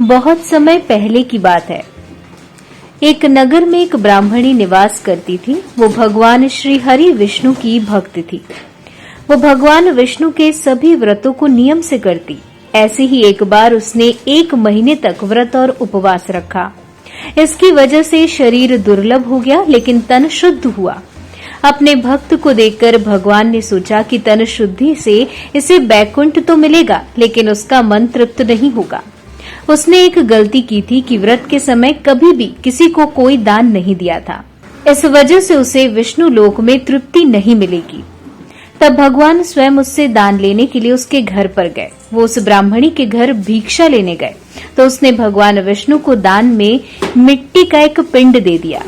बहुत समय पहले की बात है। एक नगर में एक ब्राह्मणी निवास करती थी। वो भगवान श्री हरि विष्णु की भक्त थी। वो भगवान विष्णु के सभी व्रतों को नियम से करती। ऐसे ही एक बार उसने 1 महीने तक व्रत और उपवास रखा। इसकी वजह से शरीर दुर्लभ हो गया, लेकिन तन शुद्ध हुआ। अपने भक्त को देखकर भगवान ने सोचा कि तन शुद्धि से इसे बैकुंठ तो मिलेगा, लेकिन उसका मन तृप्त नहीं होगा। उसने एक गलती की थी कि व्रत के समय कभी भी किसी को कोई दान नहीं दिया था। इस वजह से उसे विष्णु लोक में तृप्ति नहीं मिलेगी। तब भगवान स्वयं उससे दान लेने के लिए उसके घर पर गए। वो उस ब्राह्मणी के घर भिक्षा लेने गए तो उसने भगवान विष्णु को दान में मिट्टी का एक पिंड दे दिया।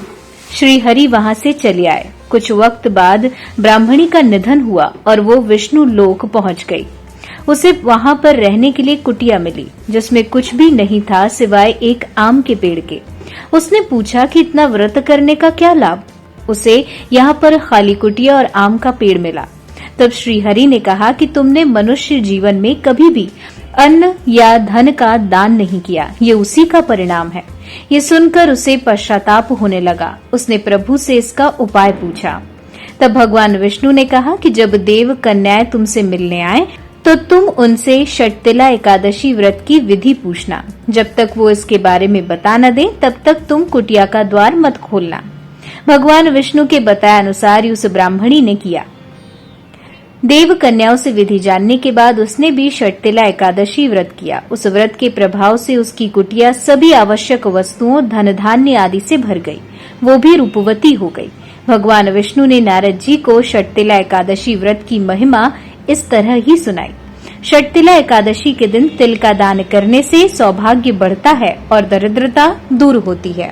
श्री हरि वहां से चले आए। कुछ वक्त बाद ब्राह्मणी का निधन हुआ और वो विष्णु लोक पहुंच गई। उसे वहां पर रहने के लिए कुटिया मिली, जिसमें कुछ भी नहीं था सिवाय एक आम के पेड़ के। उसने पूछा कि इतना व्रत करने का क्या लाभ। उसे यहाँ पर खाली कुटिया और आम का पेड़ मिला। तब श्री हरि ने कहा कि तुमने मनुष्य जीवन में कभी भी अन्न या धन का दान नहीं किया, ये उसी का परिणाम है। ये सुनकर उसे पश्चाताप होने लगा। उसने प्रभु से इसका उपाय पूछा। तब भगवान विष्णु ने कहा कि जब देव कन्याएं तुमसे मिलने आए तो तुम उनसे षटतिला एकादशी व्रत की विधि पूछना। जब तक वो इसके बारे में बता न दे, तब तक तुम कुटिया का द्वार मत खोलना। भगवान विष्णु के बताए अनुसार उस ब्राह्मणी ने किया। देव कन्याओं से विधि जानने के बाद उसने भी षटतिला एकादशी व्रत किया। उस व्रत के प्रभाव से उसकी कुटिया सभी आवश्यक वस्तुओं, धन धान्य आदि से भर गई। वो भी रूपवती हो गई। भगवान विष्णु ने नारद जी को षटतिला एकादशी व्रत की महिमा इस तरह ही सुनाई। षटतिला एकादशी के दिन तिल का दान करने से सौभाग्य बढ़ता है और दरिद्रता दूर होती है।